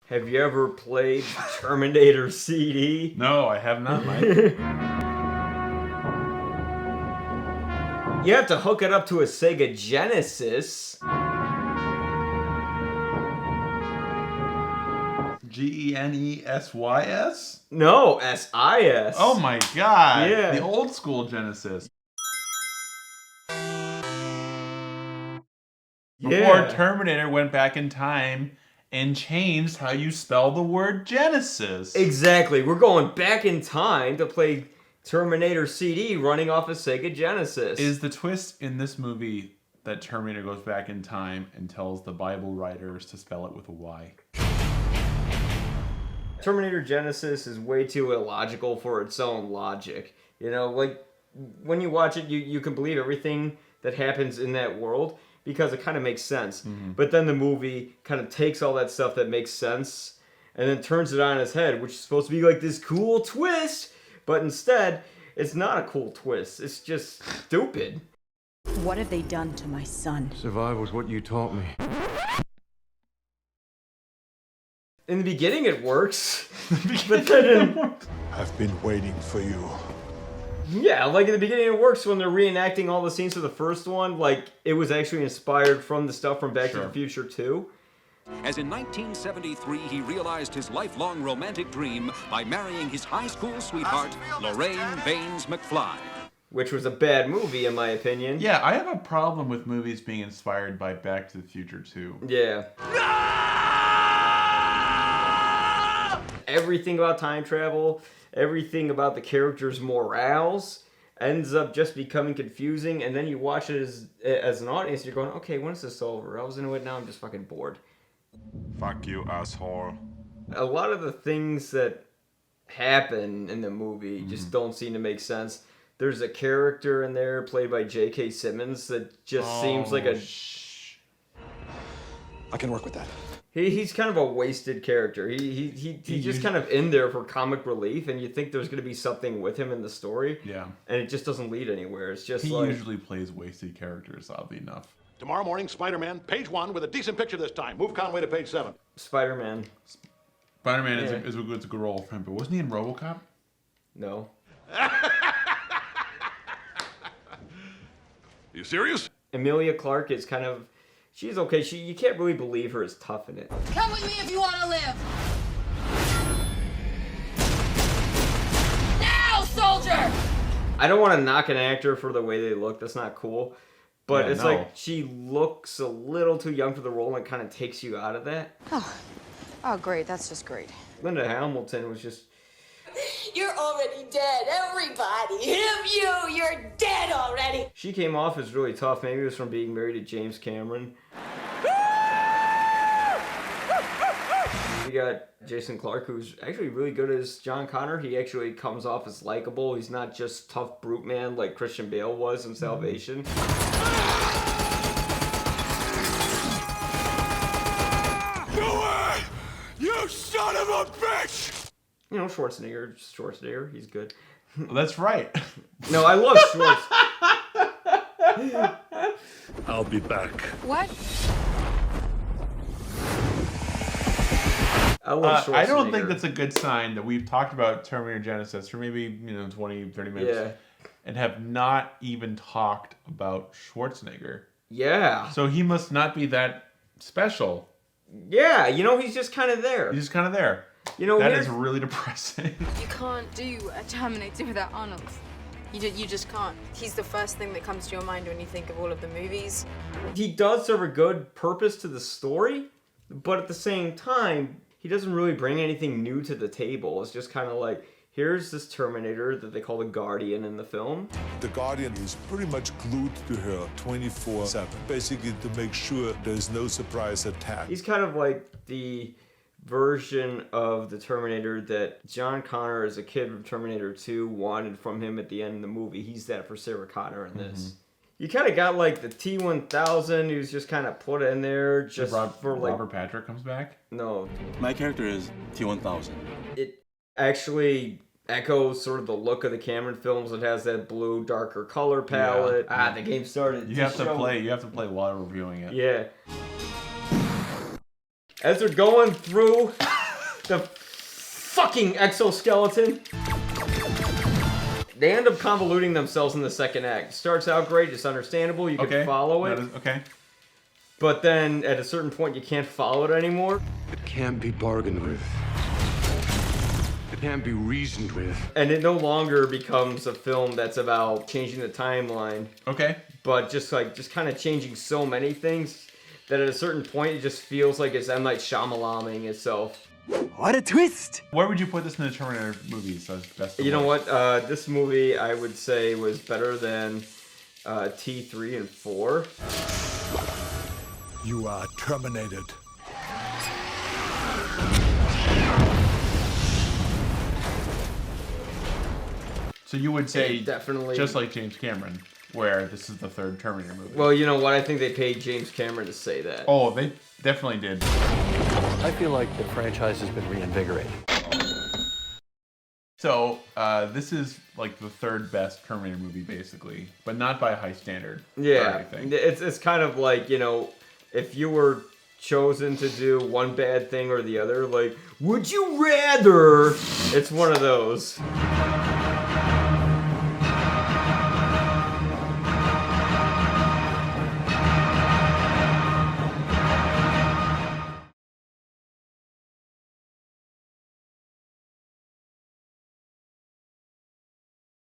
Have you ever played Terminator CD? No, I have not, Mike. You have to hook it up to a Sega Genesis. Genesys? No, SIS. Oh my god. Yeah. The old school Genesis. Before Terminator went back in time and changed how you spell the word Genesis. Exactly. We're going back in time to play Terminator CD running off a Sega Genesis. Is the twist in this movie that Terminator goes back in time and tells the Bible writers to spell it with a Y? Terminator Genisys is way too illogical for its own logic. You know, like, when you watch it, you can believe everything that happens in that world because it kind of makes sense. Mm-hmm. But then the movie kind of takes all that stuff that makes sense and then turns it on its head, which is supposed to be like this cool twist, but instead, it's not a cool twist. It's just stupid. What have they done to my son? Survive was what you taught me. In the beginning, it works. But then I've been waiting for you. Yeah, like in the beginning it works when they're reenacting all the scenes for the first one. Like, it was actually inspired from the stuff from Back to the Future 2. As in 1973, he realized his lifelong romantic dream by marrying his high school sweetheart, Lorraine Baines McFly. Which was a bad movie, in my opinion. Yeah, I have a problem with movies being inspired by Back to the Future 2. Yeah. Everything about time travel, everything about the characters' morals ends up just becoming confusing, and then you watch it as an audience, you're going, okay, when is this over? I was into it, now I'm just fucking bored. Fuck you, asshole. A lot of the things that happen in the movie just don't seem to make sense. There's a character in there played by J.K. Simmons that just seems like a... I can work with that. He's kind of a wasted character. He's just kind of in there for comic relief, and you think there's going to be something with him in the story. Yeah. And it just doesn't lead anywhere. It's just he like... usually plays wasted characters, oddly enough. Tomorrow morning, Spider-Man, page 1 with a decent picture this time. Move Conway to page 7. Spider-Man. Spider-Man is a good role for him, but wasn't he in RoboCop? No. You serious? Emilia Clarke is kind of... She's okay. You can't really believe her as tough in it. Come with me if you want to live. Now, soldier! I don't want to knock an actor for the way they look. That's not cool. But it's like she looks a little too young for the role and it kind of takes you out of that. Oh, great. That's just great. Linda Hamilton was just... You're already dead, everybody. You're dead already. She came off as really tough. Maybe it was from being married to James Cameron. We got Jason Clarke, who's actually really good as John Connor. He actually comes off as likable. He's not just tough brute man like Christian Bale was in Salvation. No way! You son of a bitch! You know, Schwarzenegger, he's good. That's right. No, I love Schwarzenegger. I'll be back. What? I love Schwarzenegger. I don't think that's a good sign that we've talked about Terminator Genisys for maybe 20, 30 minutes and have not even talked about Schwarzenegger. Yeah. So he must not be that special. Yeah, you know, he's just kind of there. He's just kind of there. You know, that is really depressing. You can't do a Terminator without Arnold. You just can't. He's the first thing that comes to your mind when you think of all of the movies. He does serve a good purpose to the story, but at the same time, he doesn't really bring anything new to the table. It's just kind of like, here's this Terminator that they call the Guardian in the film. The Guardian is pretty much glued to her 24/7, basically to make sure there's no surprise attack. He's kind of like the version of the Terminator that John Connor as a kid from Terminator 2 wanted from him at the end of the movie. He's that for Sarah Connor in this. You kind of got like the T-1000 who's just kind of put in there just for like... Robert Patrick comes back? No. My character is T-1000. It actually echoes sort of the look of the Cameron films. It has that blue, darker color palette. Yeah. The game started. You have to play while reviewing it. Yeah. As they're going through the fucking exoskeleton. They end up convoluting themselves in the second act. Starts out great, it's understandable, you can follow it. Okay. But then at a certain point, you can't follow it anymore. It can't be bargained with. It can't be reasoned with. And it no longer becomes a film that's about changing the timeline. Okay. But just kind of changing so many things that at a certain point, it just feels like it's M. Night Shyamalan-ing itself. What a twist! Where would you put this in the Terminator movies? You know what? This movie, I would say, was better than T3 and 4. You are terminated. So you would say, definitely, just like James Cameron, where this is the third Terminator movie. Well, you know what? I think they paid James Cameron to say that. Oh, they definitely did. I feel like the franchise has been reinvigorated. So, this is like the third best Terminator movie, basically, but not by a high standard. Yeah, it's kind of like, you know, if you were chosen to do one bad thing or the other, like, would you rather? It's one of those.